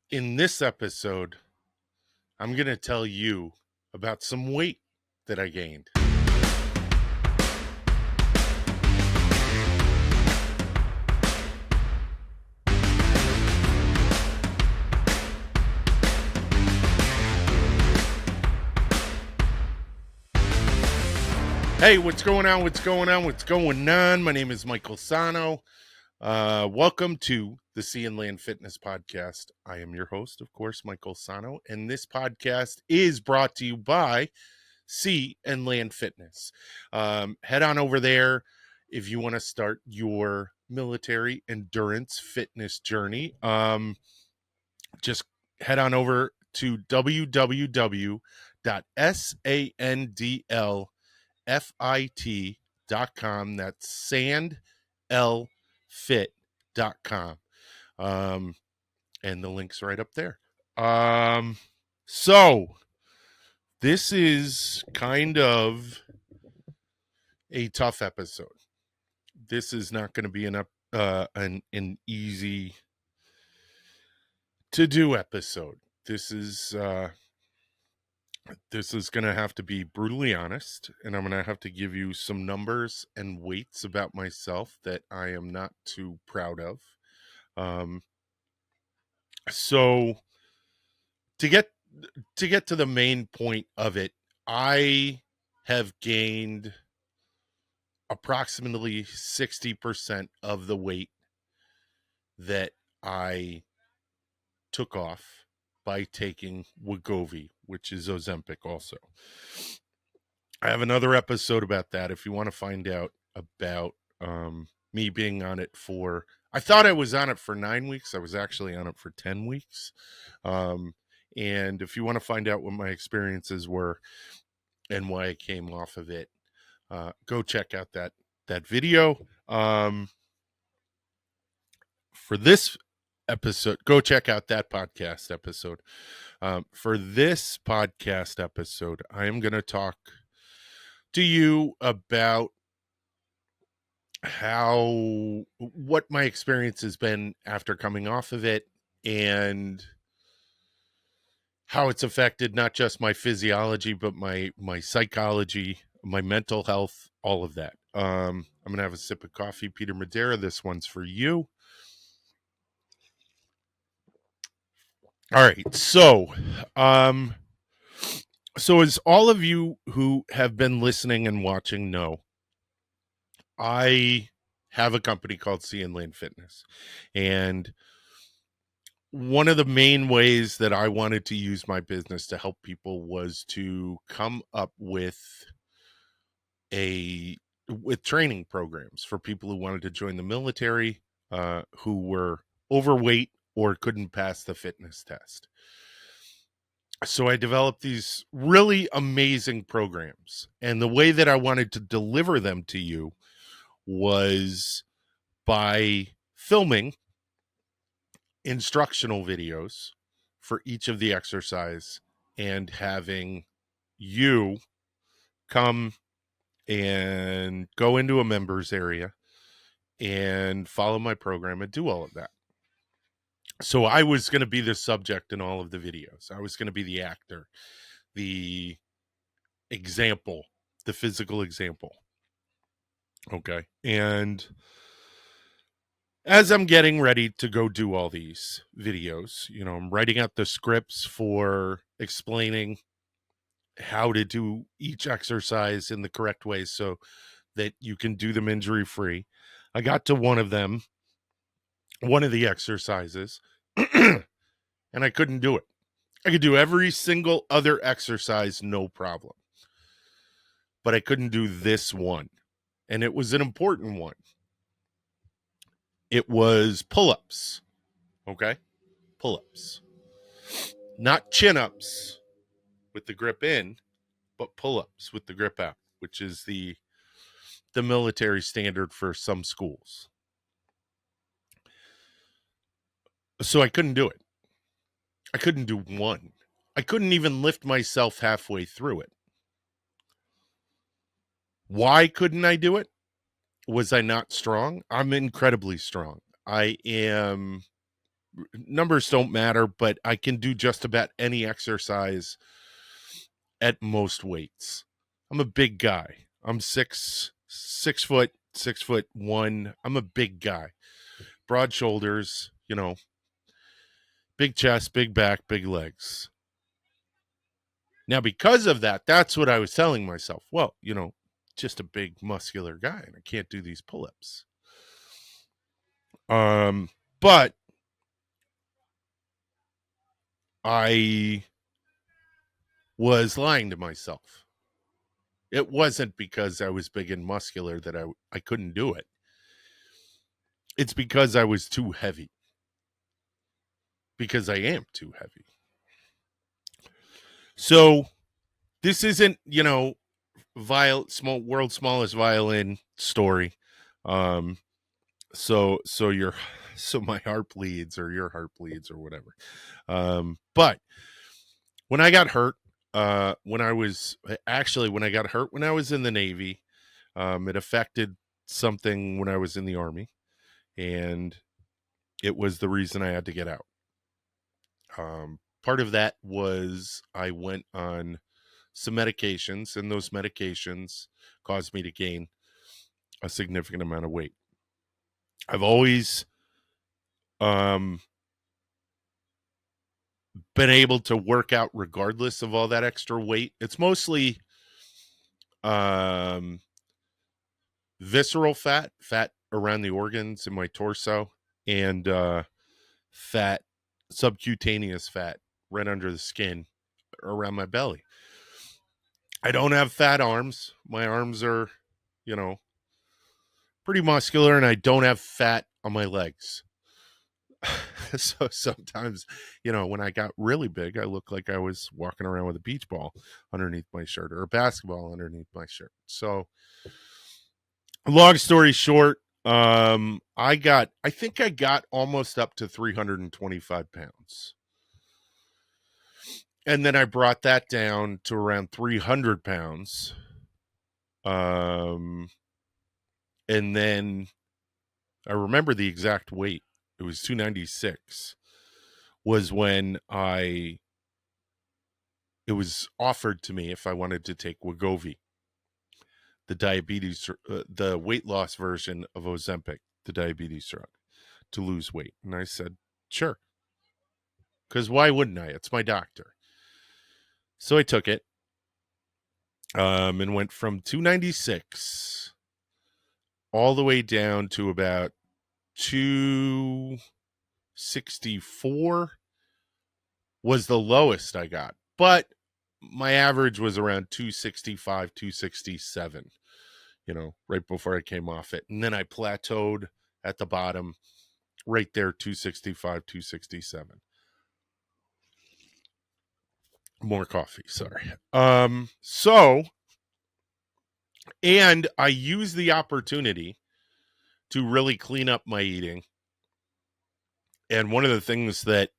In this episode, I'm going to tell you about some weight that I gained. Hey, what's going on? What's going on? My name is Michael Sahno. Welcome to the Sea and Land Fitness Podcast. I am your host, of course, Michael Sahno, and this podcast is brought to you by Sea and Land Fitness. Head on over there if you want to start your military endurance fitness journey. Just head on over to www.sandlfit.com. That's sandlfit.com. And the link's right up there. So this is kind of a tough episode. This is not going to be an easy to do episode. This is going to have to be brutally honest, and I'm going to have to give you some numbers and weights about myself that I am not too proud of. So to get to the main point of it, I have gained approximately 60% of the weight that I took off by taking Wegovy, which is Ozempic also. I have another episode about that if you want to find out about me being on it for, I thought I was on it for 9 weeks. I was actually on it for 10 weeks. And if you want to find out what my experiences were and why I came off of it, go check out that video. For this episode, go check out that podcast episode. For this podcast episode, I am going to talk to you about what my experience has been after coming off of it, and how it's affected not just my physiology, but my psychology, my mental health, all of that. I'm going to have a sip of coffee. Peter Madeira, this one's for you. All right. So as all of you who have been listening and watching know, I have a company called Sea and Land Fitness. And one of the main ways that I wanted to use my business to help people was to come up with training programs for people who wanted to join the military, who were overweight or couldn't pass the fitness test. So I developed these really amazing programs, and the way that I wanted to deliver them to you was by filming instructional videos for each of the exercise and having you come and go into a members area and follow my program and do all of that. So I was going to be the subject in all of the videos. I was going to be the actor, the example, the physical example. Okay. And as I'm getting ready to go do all these videos, I'm writing out the scripts for explaining how to do each exercise in the correct way so that you can do them injury free. I got to one of the exercises, and I couldn't do it. I could do every single other exercise, no problem. But I couldn't do this one. And it was an important one. It was pull-ups. Okay? Pull-ups. Not chin-ups with the grip in, but pull-ups with the grip out, which is the military standard for some schools. So I couldn't do it. I couldn't do one. I couldn't even lift myself halfway through it. Why couldn't I do it? Was I not strong? I'm incredibly strong. I am numbers don't matter, but I can do just about any exercise at most weights. I'm a big guy. I'm 6'1". I'm a big guy. Broad shoulders, big chest, big back, big legs. Now, because of that, that's what I was telling myself. Well, just a big muscular guy, and I can't do these pull-ups. But I was lying to myself. It wasn't because I was big and muscular that I couldn't do it. It's because I was too heavy. Because I am too heavy. So this isn't, world's smallest violin story. So my heart bleeds or your heart bleeds or whatever. But when I got hurt, when I got hurt when I was in the Navy, it affected something when I was in the Army, and it was the reason I had to get out. Part of that was I went on some medications, and those medications caused me to gain a significant amount of weight. I've always been able to work out regardless of all that extra weight. It's mostly visceral fat around the organs in my torso, and subcutaneous fat right under the skin around my belly. I don't have fat arms. My arms are, pretty muscular, and I don't have fat on my legs. So sometimes, when I got really big, I looked like I was walking around with a beach ball underneath my shirt or a basketball underneath my shirt. So long story short, I think I got almost up to 325 pounds. And then I brought that down to around 300 pounds. And then I remember the exact weight. It was 296 was when it was offered to me if I wanted to take Wegovy, the weight loss version of Ozempic, the diabetes drug, to lose weight. And I said, sure. Because why wouldn't I? It's my doctor. So I took it and went from 296 all the way down to about 264 was the lowest I got. But my average was around 265, 267, right before I came off it. And then I plateaued at the bottom, right there, 265, 267. More coffee, sorry. And I used the opportunity to really clean up my eating. And one of the things that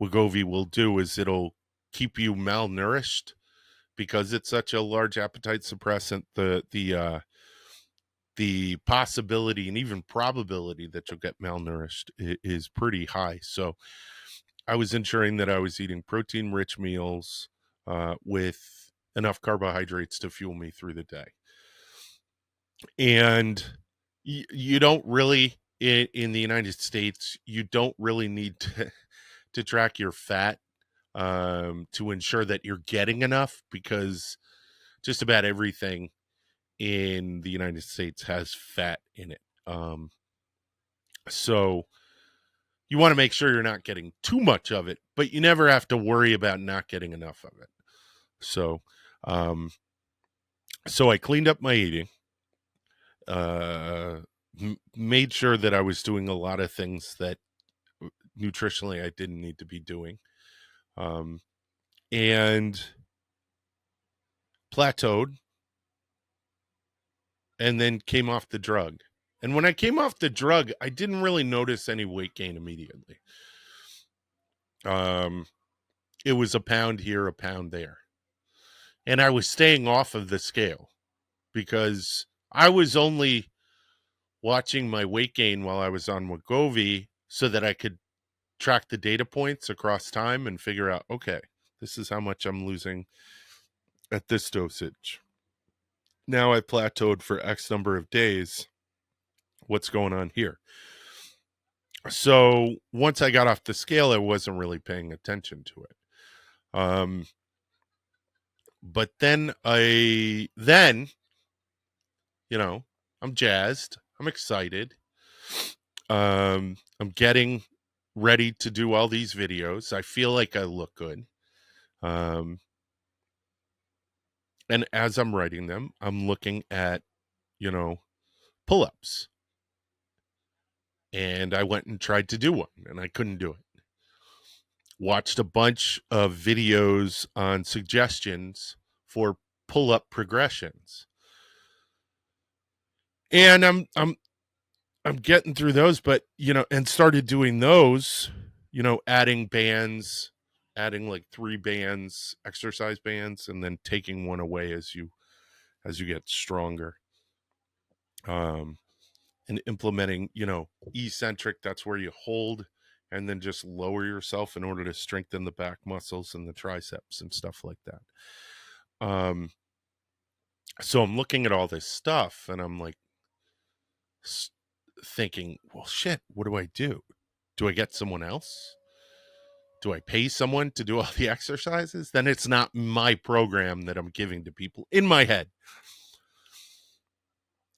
Wegovy will do is it'll keep you malnourished because it's such a large appetite suppressant. The possibility and even probability that you'll get malnourished is pretty high. So I was ensuring that I was eating protein-rich meals with enough carbohydrates to fuel me through the day. And you don't really, in the United States, you don't really need to track your fat to ensure that you're getting enough, because just about everything in the United States has fat in it. So you want to make sure you're not getting too much of it, but you never have to worry about not getting enough of it. So, so I cleaned up my eating, made sure that I was doing a lot of things that nutritionally I didn't need to be doing, and plateaued, and then came off the drug. And when I came off the drug, I didn't really notice any weight gain immediately. It was a pound here, a pound there. And I was staying off of the scale because I was only watching my weight gain while I was on Wegovy so that I could track the data points across time and figure out, okay, this is how much I'm losing at this dosage. Now I plateaued for X number of days. What's going on here? So once I got off the scale, I wasn't really paying attention to it. But then I'm jazzed. I'm excited. I'm getting ready to do all these videos. I feel like I look good. And as I'm writing them, I'm looking at, pull-ups. And I went and tried to do one, and I couldn't do it. Watched a bunch of videos on suggestions for pull-up progressions. And I'm getting through those, but and started doing those, adding bands, adding like 3 bands, exercise bands, and then taking one away as you get stronger. And implementing, eccentric, that's where you hold and then just lower yourself in order to strengthen the back muscles and the triceps and stuff like that. So I'm looking at all this stuff and I'm like thinking, well, shit, what do I do? Do I get someone else? Do I pay someone to do all the exercises? Then it's not my program that I'm giving to people in my head.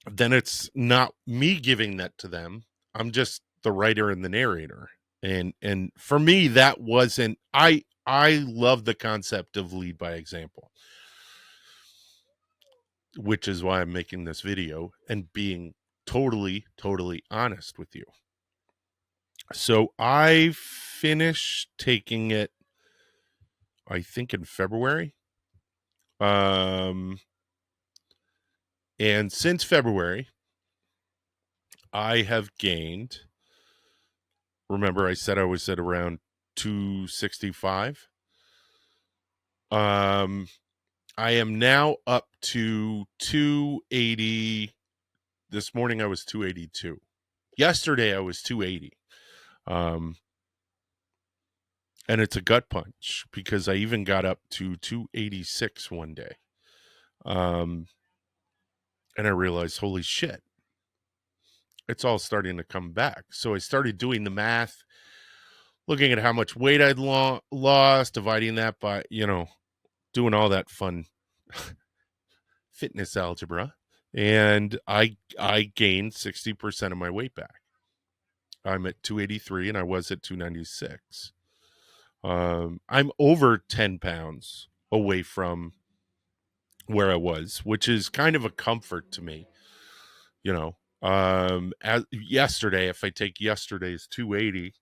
Then it's not me giving that to them. I'm just the writer and the narrator. And for me, that wasn't, I love the concept of lead by example, which is why I'm making this video and being totally honest with you. So I finished taking it, I think, in February. And since February, I have gained, remember I said I was at around 265. I am now up to 280. This morning I was 282. Yesterday I was 280. And it's a gut punch because I even got up to 286 one day. And I realized, holy shit, it's all starting to come back. So I started doing the math, looking at how much weight I'd lost, dividing that by, doing all that fun fitness algebra. And I gained 60% of my weight back. I'm at 283 and I was at 296. I'm over 10 pounds away from where I was, which is kind of a comfort to me. As yesterday, if I take yesterday's 280,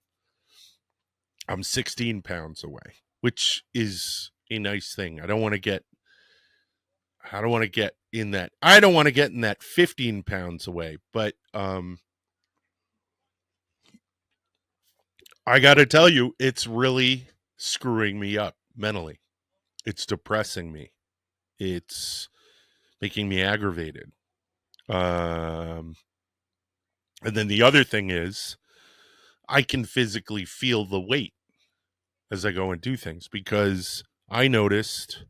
I'm 16 pounds away, which is a nice thing. I don't want to get in that. I don't want to get in that 15 pounds away, but I got to tell you, it's really screwing me up mentally. It's depressing me. It's making me aggravated. And then the other thing is I can physically feel the weight as I go and do things, because I noticed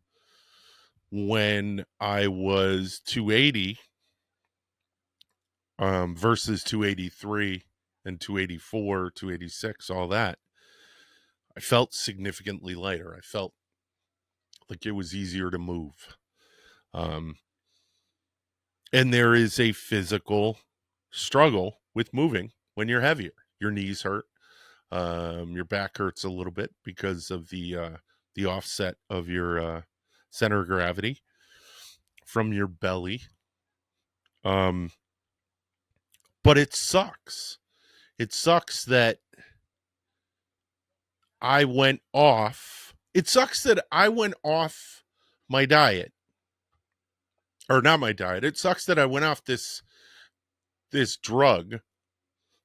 when I was 280 versus 283 and 284, 286, all that, I felt significantly lighter. I felt like it was easier to move. And there is a physical struggle with moving when you're heavier. Your knees hurt. Your back hurts a little bit because of the offset of your center of gravity from your belly. But it sucks. It sucks that I went off. It sucks that I went off my diet. Or not my diet. It sucks that I went off this drug,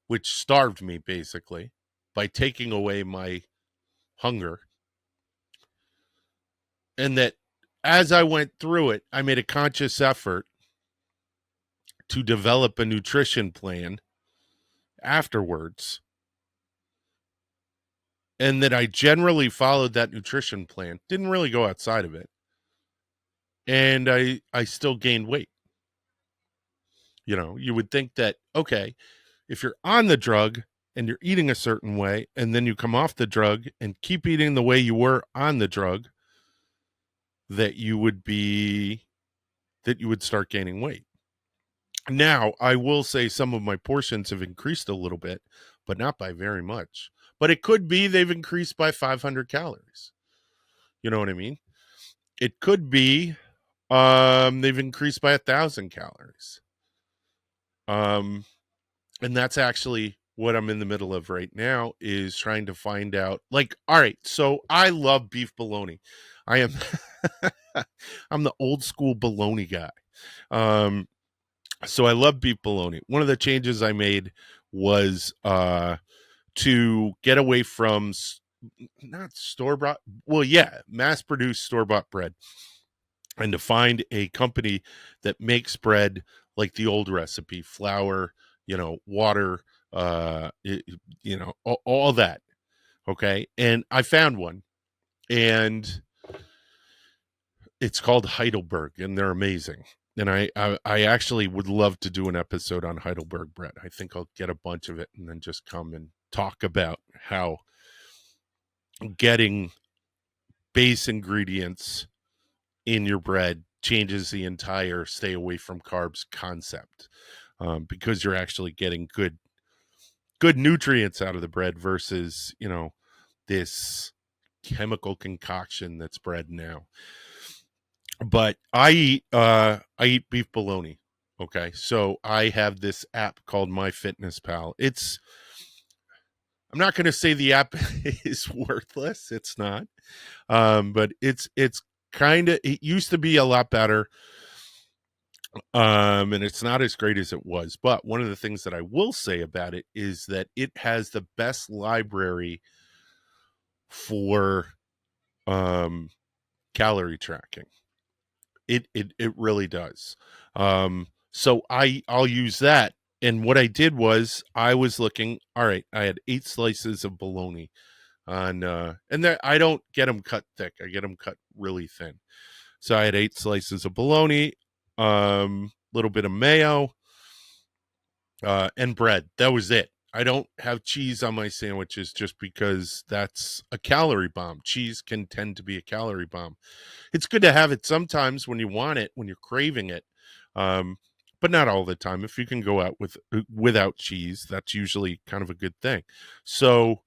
which starved me basically by taking away my hunger. And that as I went through it, I made a conscious effort to develop a nutrition plan afterwards and that I generally followed that nutrition plan, didn't really go outside of it, and I still gained weight. You would think that, okay, if you're on the drug and you're eating a certain way, and then you come off the drug and keep eating the way you were on the drug, that you would start gaining weight. Now, I will say some of my portions have increased a little bit, but not by very much. But it could be they've increased by 500 calories. You know what I mean? It could be they've increased by 1,000 calories. And that's actually what I'm in the middle of right now, is trying to find out, like, all right, so I love beef bologna. I am I'm the old school bologna guy. So I love beef bologna. One of the changes I made was to get away from not store bought, well, yeah, mass produced store bought bread, and to find a company that makes bread like the old recipe: flour, water, all that. Okay. And I found one, and it's called Heidelberg, and they're amazing. And I actually would love to do an episode on Heidelberg bread. I think I'll get a bunch of it and then just come and talk about how getting base ingredients in your bread changes the entire stay away from carbs concept, because you're actually getting good nutrients out of the bread versus this chemical concoction that's bread now. But I eat beef bologna. Okay, so I have this app called MyFitnessPal. I'm not going to say the app is worthless. It's not. But it's kind of, it used to be a lot better. And it's not as great as it was. But one of the things that I will say about it is that it has the best library for calorie tracking. It really does. So I'll use that. And what I did was, I was looking, all right, I had 8 slices of bologna on and there, I don't get them cut thick. I get them cut really thin. So I had 8 slices of bologna, little bit of mayo, and bread. That was it. I don't have cheese on my sandwiches just because that's a calorie bomb. Cheese can tend to be a calorie bomb. It's good to have it sometimes when you want it, when you're craving it, but not all the time. If you can go out without cheese, that's usually kind of a good thing. So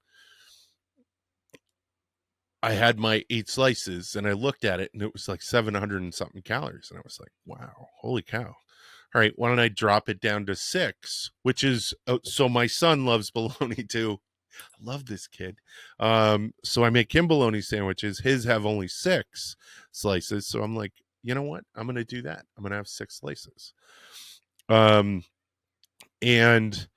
I had my 8 slices, and I looked at it, and it was like 700 and something calories, and I was like, wow, holy cow. All right, why don't I drop it down to 6, which is, so my son loves bologna too. I love this kid. So I make him bologna sandwiches. His have only 6 slices. So I'm like, you know what? I'm going to do that. I'm going to have 6 slices. And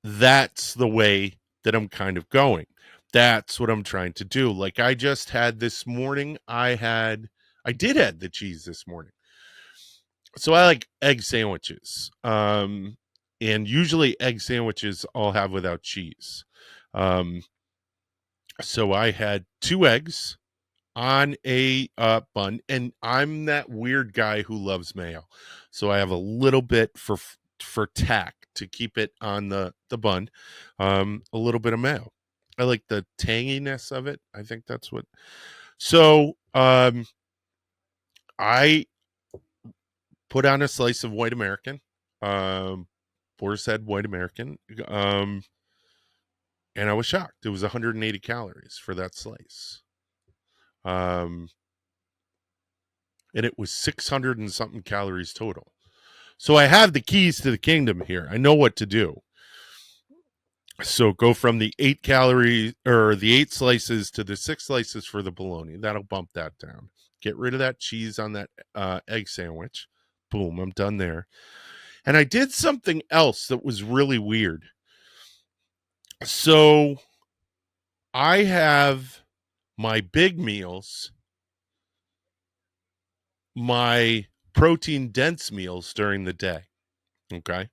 that's the way that I'm kind of going. That's what I'm trying to do. Like, I just had this morning, I did have the cheese this morning. So I like egg sandwiches. And usually egg sandwiches I'll have without cheese. So I had 2 eggs on a bun, and I'm that weird guy who loves mayo. So I have a little bit for tack to keep it on the bun, a little bit of mayo. I like the tanginess of it. I think that's what. So I put on a slice of white American, Boar's Head white American, and I was shocked. It was 180 calories for that slice. And it was 600 and something calories total. So I have the keys to the kingdom here. I know what to do. So go from the 8 calories, or the 8 slices, to the 6 slices for the bologna. That'll bump that down. Get rid of that cheese on that egg sandwich. Boom, I'm done there. And I did something else that was really weird. So I have my big meals, my protein dense meals during the day. Okay.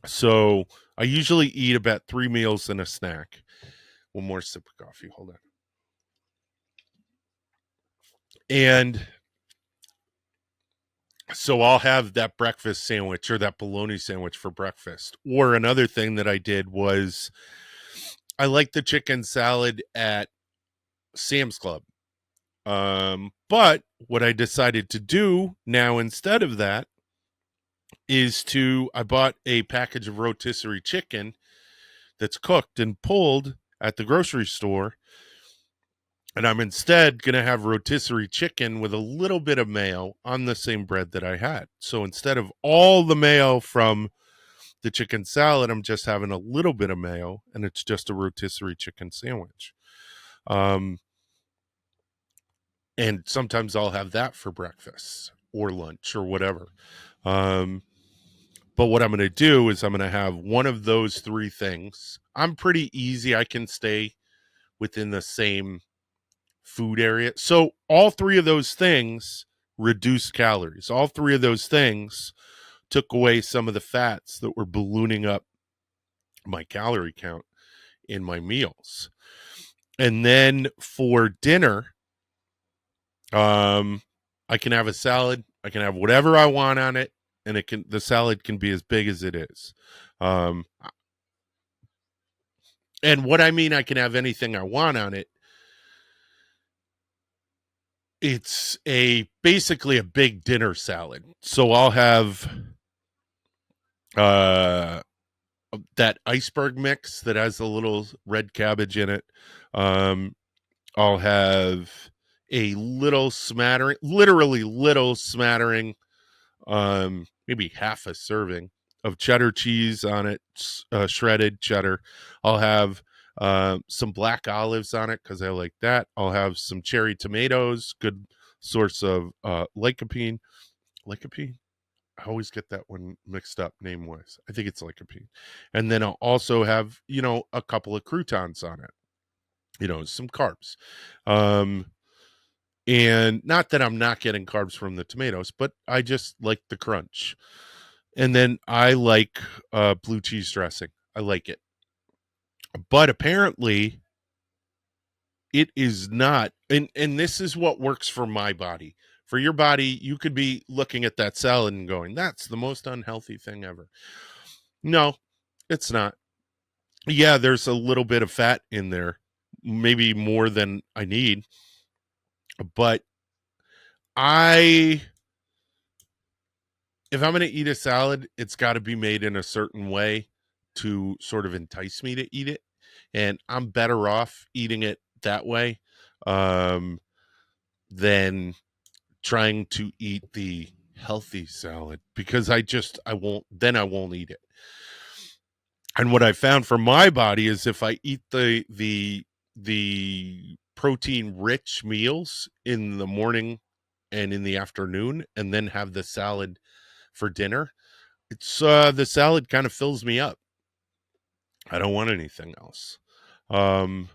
So I usually eat about 3 meals and a snack. One more sip of coffee. Hold on. And so I'll have that breakfast sandwich or that bologna sandwich for breakfast. Or another thing that I did was I like the chicken salad at Sam's Club. But what I decided to do now instead of that is I bought a package of rotisserie chicken that's cooked and pulled at the grocery store. And I'm instead going to have rotisserie chicken with a little bit of mayo on the same bread that I had. So instead of all the mayo from the chicken salad, I'm just having a little bit of mayo, and it's just a rotisserie chicken sandwich. And sometimes I'll have that for breakfast or lunch or whatever. But what I'm going to do is I'm going to have one of those three things. I'm pretty easy. I can stay within the same food area. So all three of those things reduce calories. All three of those things took away some of the fats that were ballooning up my calorie count in my meals. And then for dinner, I can have a salad. I can have whatever I want on it, and the salad can be as big as it is. And what I mean, I can have anything I want on it. It's basically a big dinner salad. So I'll have that iceberg mix that has a little red cabbage in it. I'll have a little smattering, literally little smattering, maybe half a serving of cheddar cheese on it, shredded cheddar. I'll have some black olives on it because I like that. I'll have some cherry tomatoes, good source of lycopene. Lycopene? I always get that one mixed up name wise. I think it's lycopene. And then I'll also have, a couple of croutons on it, some carbs. And not that I'm not getting carbs from the tomatoes, but I just like the crunch. And then I like blue cheese dressing. I like it. But apparently it is not. And this is what works for my body. For your body, you could be looking at that salad and going, that's the most unhealthy thing ever. No, it's not. Yeah, there's a little bit of fat in there, maybe more than I need. But if I'm going to eat a salad, it's got to be made in a certain way to sort of entice me to eat it. And I'm better off eating it that way than trying to eat the healthy salad because I won't eat it. And what I found for my body is if I eat the protein rich meals in the morning and in the afternoon and then have the salad for dinner, it's the salad kind of fills me up. I don't want anything else. And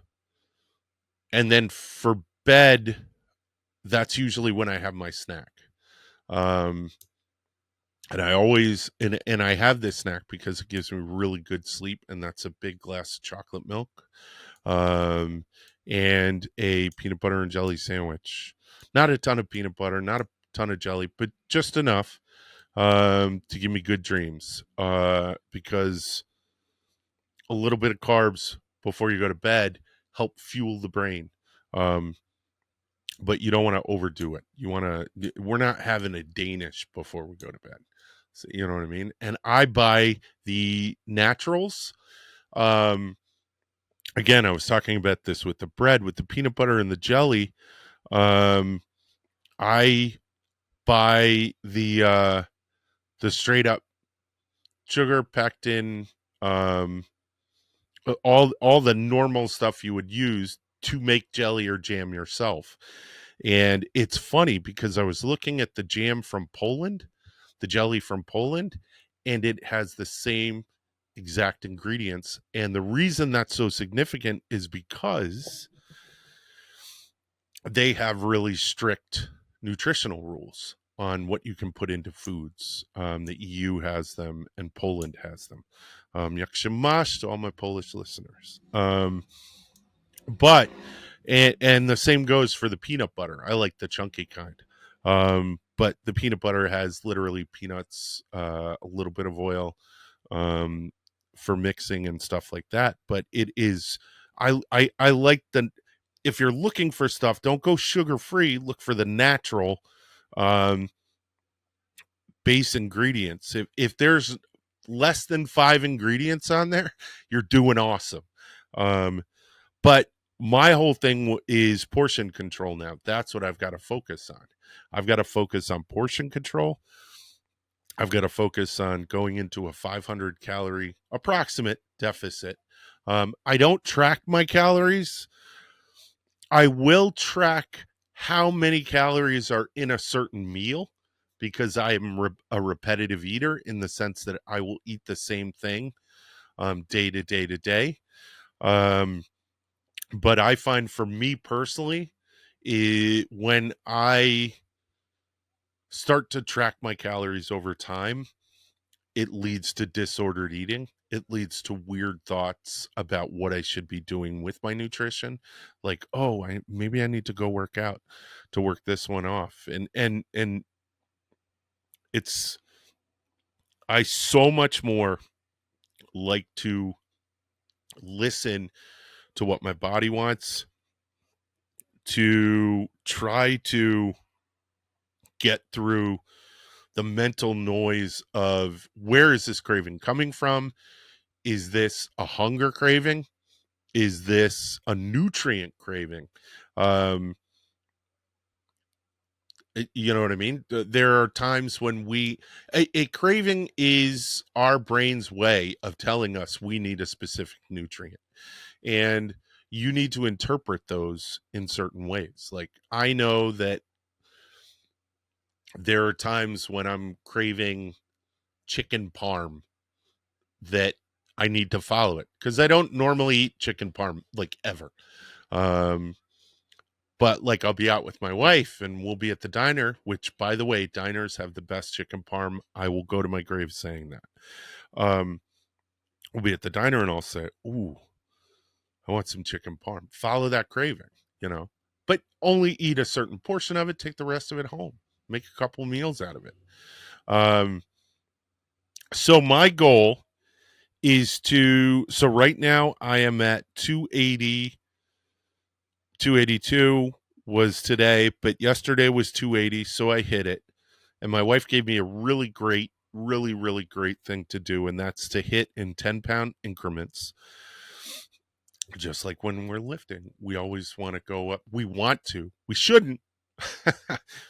then for bed, that's usually when I have my snack. And I always and I have this snack because it gives me really good sleep, and that's a big glass of chocolate milk. And a peanut butter and jelly sandwich. Not a ton of peanut butter, not a ton of jelly, but just enough to give me good dreams. Because a little bit of carbs before you go to bed help fuel the brain. But you don't want to overdo it. We're not having a Danish before we go to bed. So, you know what I mean? And I buy the naturals. Again, I was talking about this with the bread, with the peanut butter and the jelly. I buy the straight up sugar, pectin, all the normal stuff you would use to make jelly or jam yourself. And it's funny because I was looking at the jam from Poland, the jelly from Poland, and it has the same exact ingredients. And the reason that's so significant is because they have really strict nutritional rules. on what you can put into foods. The EU has them and Poland has them. Jak się masz to all my Polish listeners. But and the same goes for the peanut butter. I like the chunky kind. But the peanut butter has literally peanuts, a little bit of oil, um, for mixing and stuff like that. But it is, I like the, if you're looking for stuff, don't go sugar free. Look for the natural, um, base ingredients. If there's less than 5 ingredients on there, you're doing awesome. But my whole thing is portion control now. That's what I've got to focus on. I've got to focus on portion control. I've got to focus on going into a 500 calorie approximate deficit. I don't track my calories. I will track how many calories are in a certain meal because I am a repetitive eater in the sense that I will eat the same thing, day to day to day. But I find for me personally, when I start to track my calories over time, it leads to disordered eating. It leads to weird thoughts about what I should be doing with my nutrition. Like, oh, maybe I need to go work out to work this one off. And it's, I so much more like to listen to what my body wants, to try to get through the mental noise of where is this craving coming from? Is this a hunger craving? Is this a nutrient craving? Um, you know what I mean? There are times when a craving is our brain's way of telling us we need a specific nutrient. And you need to interpret those in certain ways. Like, I know that there are times when I'm craving chicken parm that I need to follow it because I don't normally eat chicken parm like ever. But like, I'll be out with my wife and we'll be at the diner, which, by the way, diners have the best chicken parm. I will go to my grave saying that. We'll be at the diner and I'll say, ooh, I want some chicken parm. Follow that craving, you know, but only eat a certain portion of it. Take the rest of it home. Make a couple meals out of it. So my goal is so right now I am at 280, 282 was today, but yesterday was 280. So I hit it. And my wife gave me a really great, really, really great thing to do. And that's to hit in 10-pound increments. Just like when we're lifting, we always want to go up. We shouldn't,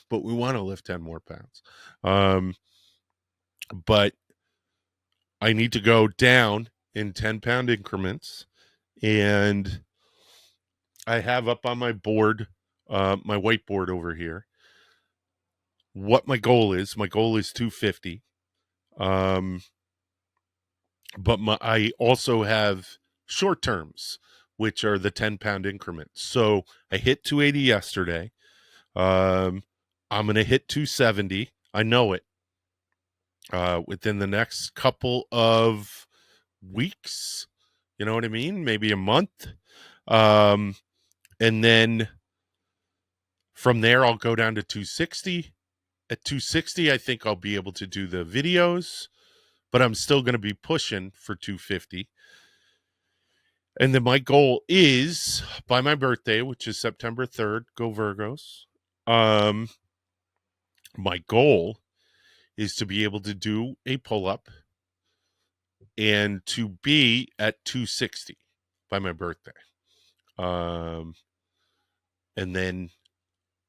but we want to lift 10 more pounds. But I need to go down in 10-pound increments. And I have up on my board, my whiteboard over here, what my goal is. My goal is 250. But I also have short terms, which are the 10-pound increments. So I hit 280 yesterday. I'm going to hit 270. I know it. Within the next couple of weeks, you know what I mean? Maybe a month. And then from there, I'll go down to 260. At 260, I think I'll be able to do the videos, but I'm still going to be pushing for 250. And then my goal is by my birthday, which is September 3rd, go Virgos. My goal is to be able to do a pull-up and to be at 260 by my birthday. And then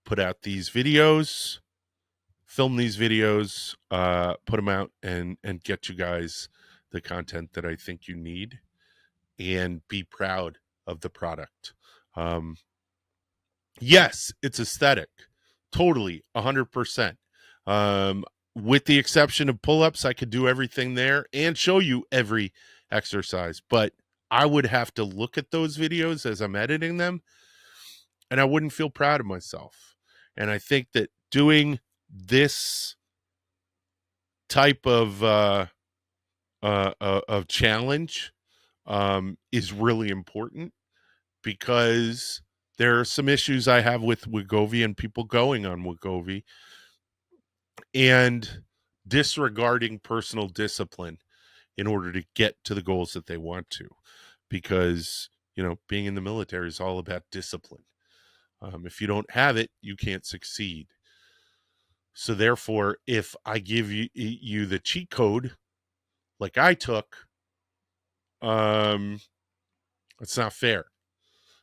put out these videos, film these videos, put them out and get you guys the content that I think you need and be proud of the product. Yes, it's aesthetic. Totally, 100%. With the exception of pull-ups, I could do everything there and show you every exercise. But I would have to look at those videos as I'm editing them, and I wouldn't feel proud of myself. And I think that doing this type of challenge is really important, because there are some issues I have with Wegovy and people going on Wegovy and disregarding personal discipline in order to get to the goals that they want to, because being in the military is all about discipline. If you don't have it, you can't succeed. So therefore, if I give you the cheat code like I took, it's not fair.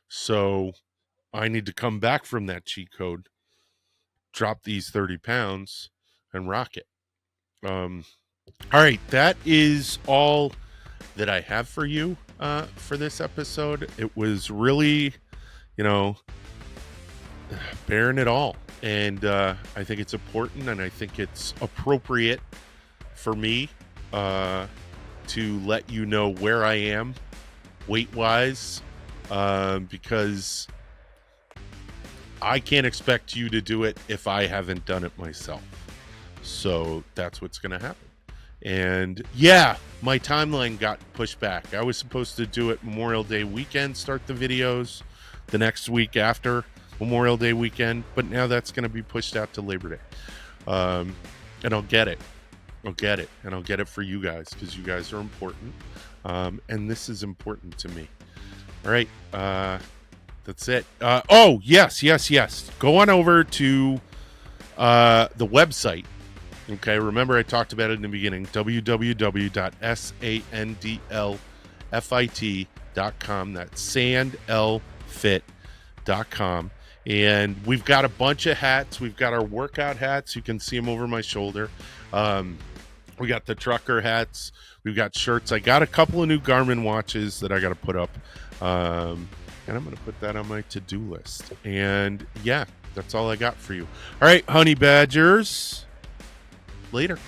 So I need to come back from that cheat code, drop these 30 pounds, and rock it. All right, that is all that I have for you for this episode. It was really, bearing it all. And I think it's important, and I think it's appropriate for me to let you know where I am weight-wise, because I can't expect you to do it if I haven't done it myself. So that's what's going to happen. And yeah, my timeline got pushed back. I was supposed to do it Memorial Day weekend, start the videos the next week after Memorial Day weekend, but now that's going to be pushed out to Labor Day. And I'll get it. And I'll get it for you guys, because you guys are important. And this is important to me. All right. That's it. Oh, yes. Go on over to the website. Okay, remember I talked about it in the beginning, www.sandlfit.com. That's sandlfit.com. And we've got a bunch of hats. We've got our workout hats. You can see them over my shoulder. We got the trucker hats. We've got shirts. I got a couple of new Garmin watches that I got to put up. And I'm going to put that on my to-do list. And yeah, that's all I got for you. All right, honey badgers. Later.